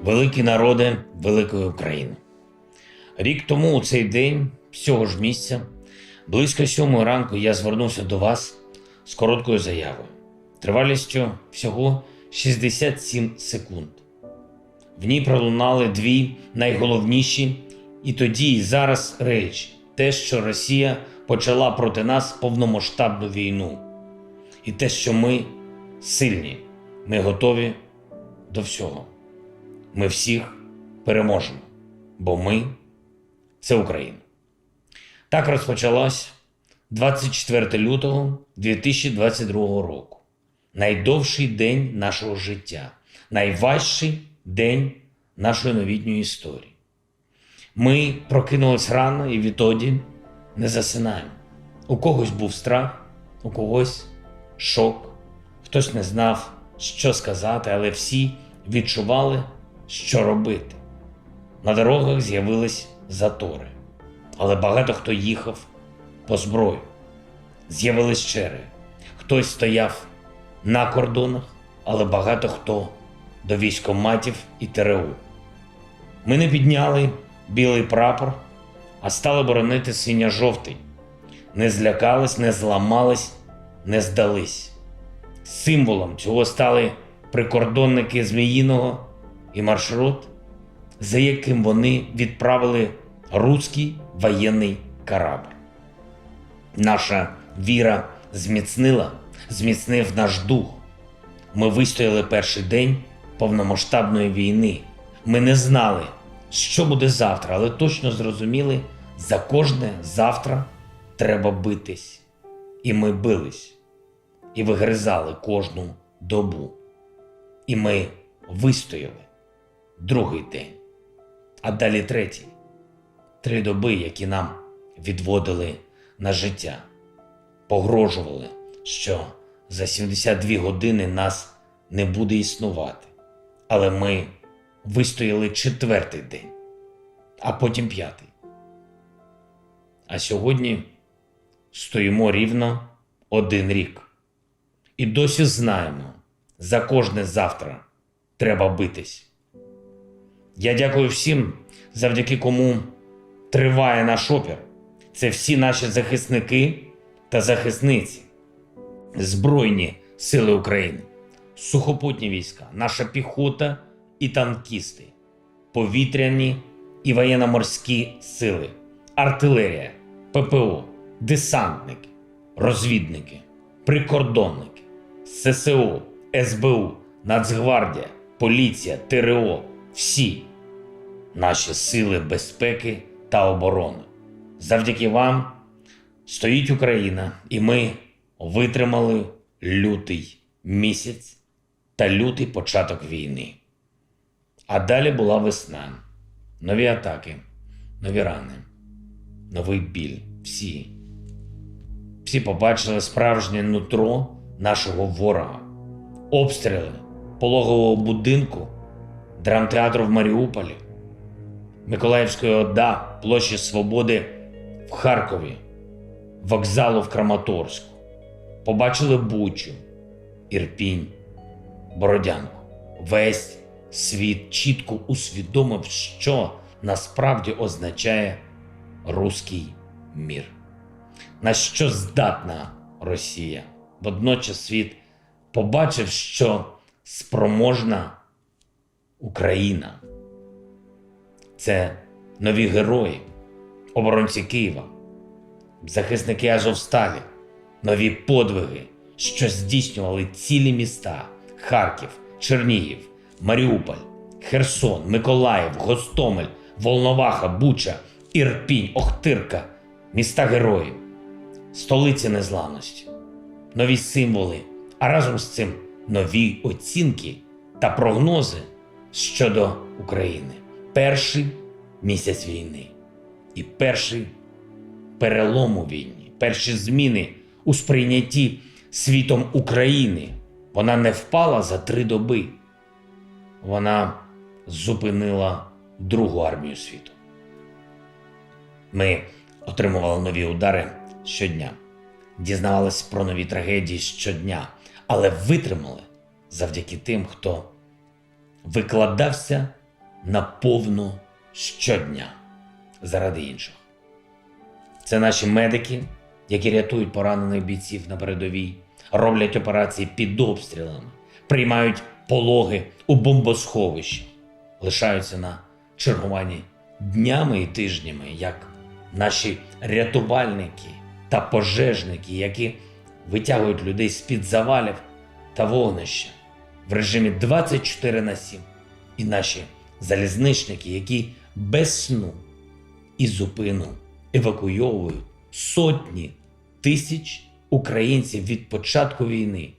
Великі народи великої України. Рік тому у цей день, з цього ж місця, близько 7 ранку я звернувся до вас з короткою заявою, тривалістю всього 67 секунд. В ній пролунали дві найголовніші і тоді, і зараз речі. Те, що Росія почала проти нас повномасштабну війну. І те, що ми сильні, ми готові до всього. Ми всіх переможемо, бо ми – це Україна. Так розпочалось 24 лютого 2022 року. Найдовший день нашого життя, найважчий день нашої новітньої історії. Ми прокинулись рано і відтоді не засинаємо. У когось був страх, у когось шок, хтось не знав, що сказати, але всі відчували, що робити. На дорогах з'явились затори, але багато хто їхав по зброю. З'явились черги. Хтось стояв на кордонах, але багато хто до військкоматів і ТРУ. Ми не підняли білий прапор, а стали боронити синьо-жовтий. Не злякались, не зламались, не здались. Символом цього стали прикордонники Зміїного і маршрут, за яким вони відправили руський воєнний корабль. Наша віра зміцнив наш дух. Ми вистояли перший день повномасштабної війни. Ми не знали, що буде завтра, але точно зрозуміли, за кожне завтра треба битись. І ми бились. І вигризали кожну добу. І ми вистояли другий день. А далі третій. 3 доби, які нам відводили на життя. Погрожували, що за 72 години нас не буде існувати. Але ми вистояли 4-й день, а потім 5-й. А сьогодні стоїмо рівно 1 рік. І досі знаємо, за кожне завтра треба битись. Я дякую всім, завдяки кому триває наш опір. Це всі наші захисники та захисниці, Збройні сили України, сухопутні війська, наша піхота і танкісти, повітряні і воєнно-морські сили, артилерія, ППО, десантники, розвідники, прикордонники, ССО, СБУ, Нацгвардія, поліція, ТРО – всі наші сили безпеки та оборони. Завдяки вам стоїть Україна, і ми витримали лютий місяць та лютий початок війни. А далі була весна, нові атаки, нові рани, новий біль. Всі побачили справжнє нутро нашого ворога. Обстріли пологового будинку, драмтеатру в Маріуполі, Миколаївської ОДА, площі Свободи в Харкові, вокзалу в Краматорську. Побачили Бучу, Ірпінь, Бородянку. Весь світ чітко усвідомив, що насправді означає руський мір. На що здатна Росія. Водночас світ побачив, що спроможна Україна. Це нові герої, оборонці Києва, захисники Азовсталі, нові подвиги, що здійснювали цілі міста – Харків, Чернігів, Маріуполь, Херсон, Миколаїв, Гостомель, Волноваха, Буча, Ірпінь, Охтирка – міста героїв, столиці незламності, нові символи, а разом з цим нові оцінки та прогнози щодо України. Перший місяць війни і перший перелом у війні, перші зміни у сприйнятті світом України. Вона не впала за 3 доби. Вона зупинила Другу армію світу. Ми отримували нові удари щодня, дізнавалися про нові трагедії щодня, але витримали завдяки тим, хто викладався наповну щодня заради інших. Це наші медики, які рятують поранених бійців на передовій, роблять операції під обстрілами, приймають пологи у бомбосховищі, лишаються на чергуванні днями і тижнями, як наші рятувальники та пожежники, які витягують людей з-під завалів та вогнища в режимі 24/7, і наші залізничники, які без сну і зупину евакуйовують сотні тисяч українців від початку війни.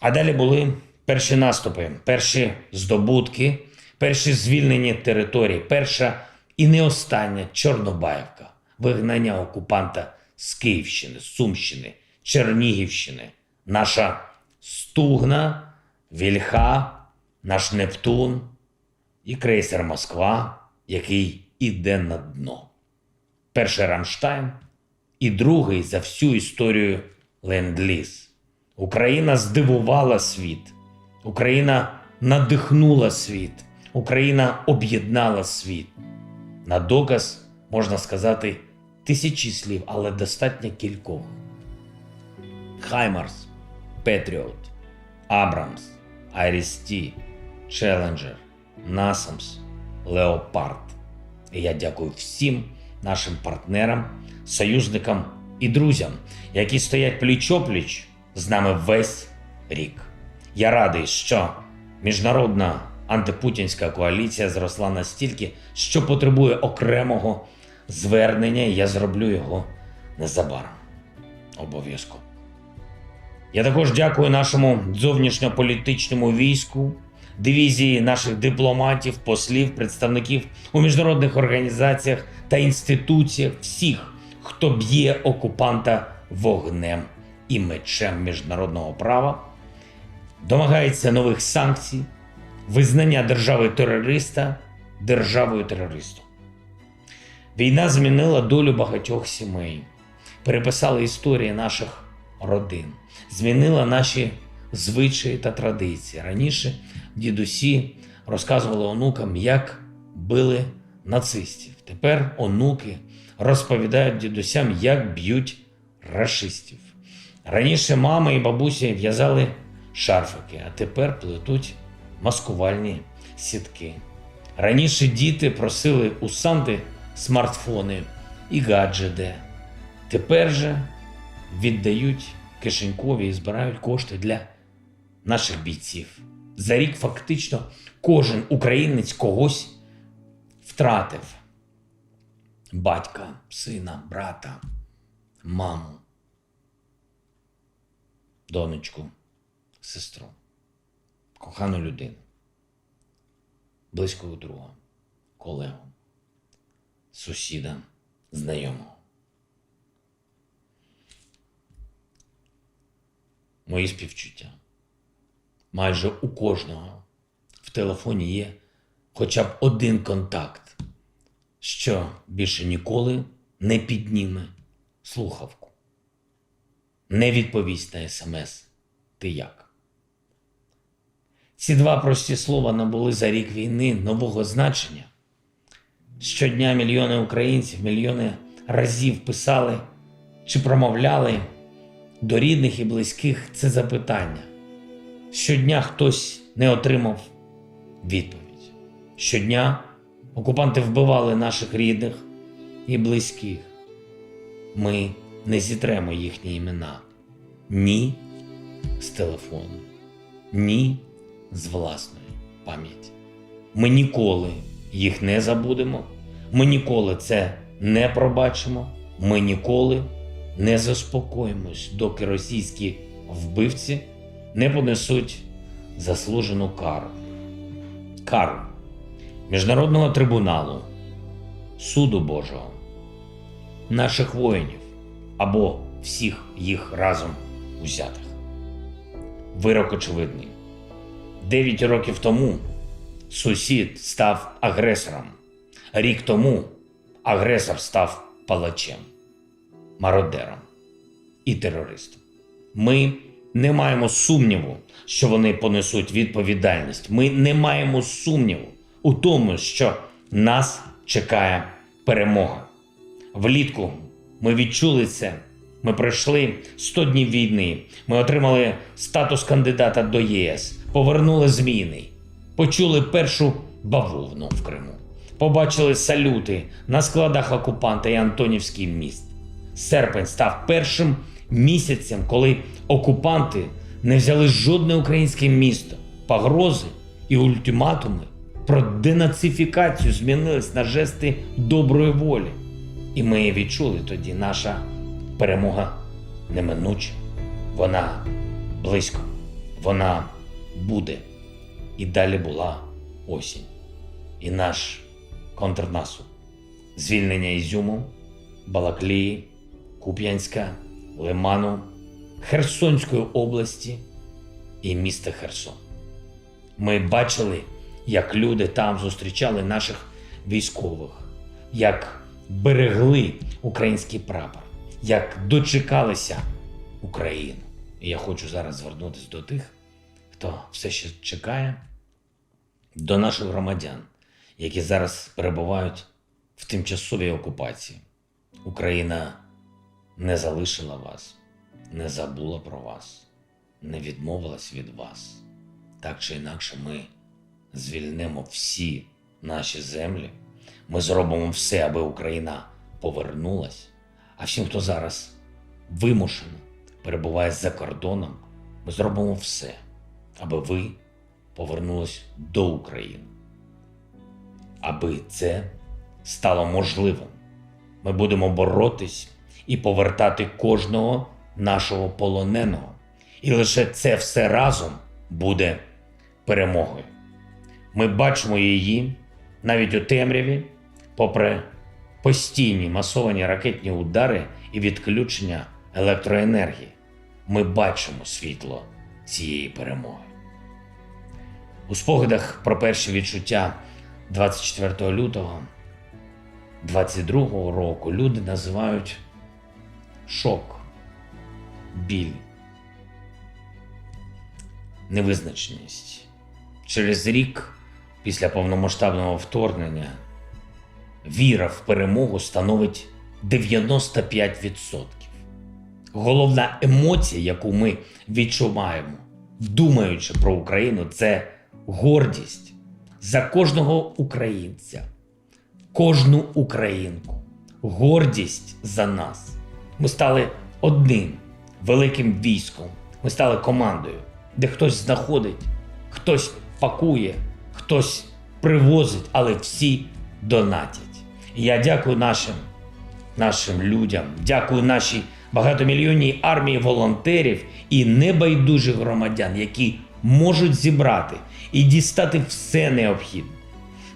А далі були перші наступи, перші здобутки, перші звільнені території, перша і не остання Чорнобаївка, вигнання окупанта з Київщини, Сумщини, Чернігівщини, наша Стугна, Вільха, наш Нептун і крейсер Москва, який іде на дно. Перший Рамштайн і другий за всю історію Ленд-Ліз. Україна здивувала світ. Україна надихнула світ. Україна об'єднала світ. На доказ можна сказати тисячі слів, але достатньо кількох. Хаймарс, Петріот, Абрамс, Айріс-Ті, Челенджер, Насамс, Леопард. І я дякую всім нашим партнерам, союзникам і друзям, які стоять пліч-о-пліч з нами весь рік. Я радий, що міжнародна антипутінська коаліція зросла настільки, що потребує окремого звернення, і я зроблю його незабаром. Обов'язково. Я також дякую нашому зовнішньополітичному війську, дивізії наших дипломатів, послів, представників у міжнародних організаціях та інституціях, всіх, хто б'є окупанта вогнем і мечем міжнародного права, домагається нових санкцій, визнання держави-терориста державою-терористом. Війна змінила долю багатьох сімей, переписала історії наших родин, змінила наші звичаї та традиції. Раніше дідусі розказували онукам, як били нацистів. Тепер онуки розповідають дідусям, як б'ють рашистів. Раніше мами і бабусі в'язали шарфики, а тепер плетуть маскувальні сітки. Раніше діти просили у Санти смартфони і гаджети. Тепер же віддають кишенькові і збирають кошти для наших бійців. За рік фактично кожен українець когось втратив. Батька, сина, брата, маму, донечку, сестру, кохану людину, близького друга, колегу, сусіда, знайомого. Мої співчуття. Майже у кожного в телефоні є хоча б один контакт, що більше ніколи не підніме слухавку, не відповість на смс «Ти як?». Ці два прості слова набули за рік війни нового значення. Щодня мільйони українців, мільйони разів писали чи промовляли до рідних і близьких це запитання. Щодня хтось не отримав відповідь. Щодня окупанти вбивали наших рідних і близьких. Ми не зітремо їхні імена ні з телефону, ні з власної пам'яті. Ми ніколи їх не забудемо, ми ніколи це не пробачимо, ми ніколи не заспокоїмось, доки російські вбивці не понесуть заслужену кару. Кару Міжнародного трибуналу, суду Божого, наших воїнів або всіх їх разом узятих. Вирок очевидний. 9 років тому сусід став агресором. Рік тому агресор став палачем, мародером і терористом. Ми не маємо сумніву, що вони понесуть відповідальність. Ми не маємо сумніву у тому, що нас чекає перемога. Влітку ми відчули це. Ми пройшли 100 днів війни. Ми отримали статус кандидата до ЄС, повернули зміни, почули першу бавовну в Криму, побачили салюти на складах окупанта і Антонівський міст. Серпень став першим місяцем, коли окупанти не взяли жодне українське місто. Погрози і ультиматуми про денацифікацію змінились на жести доброї волі. І ми відчули тоді, наша перемога неминуча. Вона близько. Вона буде. І далі була осінь. І наш контрнаступ. Звільнення Ізюму, Балаклії, Куп'янська, Лиману, Херсонської області і міста Херсон. Ми бачили, як люди там зустрічали наших військових, як берегли український прапор, як дочекалися Україну. І я хочу зараз звернутися до тих, хто все ще чекає, до наших громадян, які зараз перебувають в тимчасовій окупації. Україна не залишила вас, не забула про вас, не відмовилась від вас. Так чи інакше ми звільнимо всі наші землі, ми зробимо все, аби Україна повернулась, а всім, хто зараз вимушено перебуває за кордоном, ми зробимо все, аби ви повернулись до України. Аби це стало можливим, ми будемо боротись і повертати кожного нашого полоненого. І лише це все разом буде перемогою. Ми бачимо її навіть у темряві, попри постійні масовані ракетні удари і відключення електроенергії. Ми бачимо світло цієї перемоги. У спогадах про перші відчуття 24 лютого 22 року люди називають шок, біль, невизначеність. Через рік після повномасштабного вторгнення віра в перемогу становить 95%. Головна емоція, яку ми відчуваємо, думаючи про Україну, це гордість за кожного українця, кожну українку. Гордість за нас. Ми стали одним великим військом. Ми стали командою, де хтось знаходить, хтось пакує, хтось привозить, але всі донатять. І я дякую нашим людям, дякую нашій багатомільйонній армії волонтерів і небайдужих громадян, які можуть зібрати і дістати все необхідне.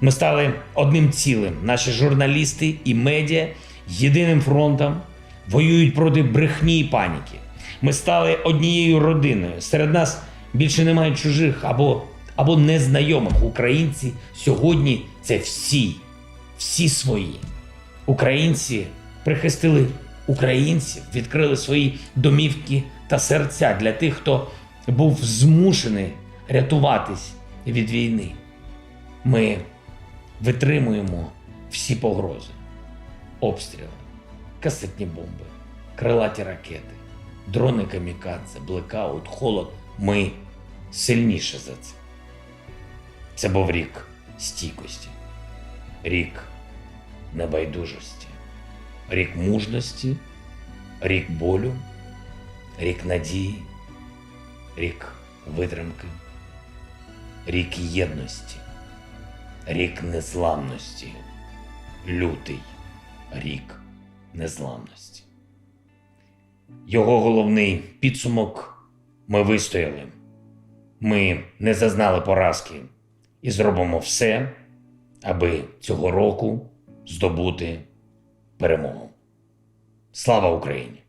Ми стали одним цілим. Наші журналісти і медіа єдиним фронтом воюють проти брехні і паніки. Ми стали однією родиною. Серед нас більше немає чужих або незнайомих. Українці сьогодні – це всі свої. Українці прихистили українців, відкрили свої домівки та серця для тих, хто був змушений рятуватись від війни. Ми витримуємо всі погрози, обстріли, касетні бомби, крилаті ракети, дрони камікадзе, блекаут, холод. Ми сильніше за це. Це був рік стійкості, рік небайдужості, рік мужності, рік болю, рік надії, рік витримки, рік єдності, рік незламності, лютий рік незламності. Його головний підсумок – ми вистояли, ми не зазнали поразки і зробимо все, аби цього року здобути перемогу. Слава Україні!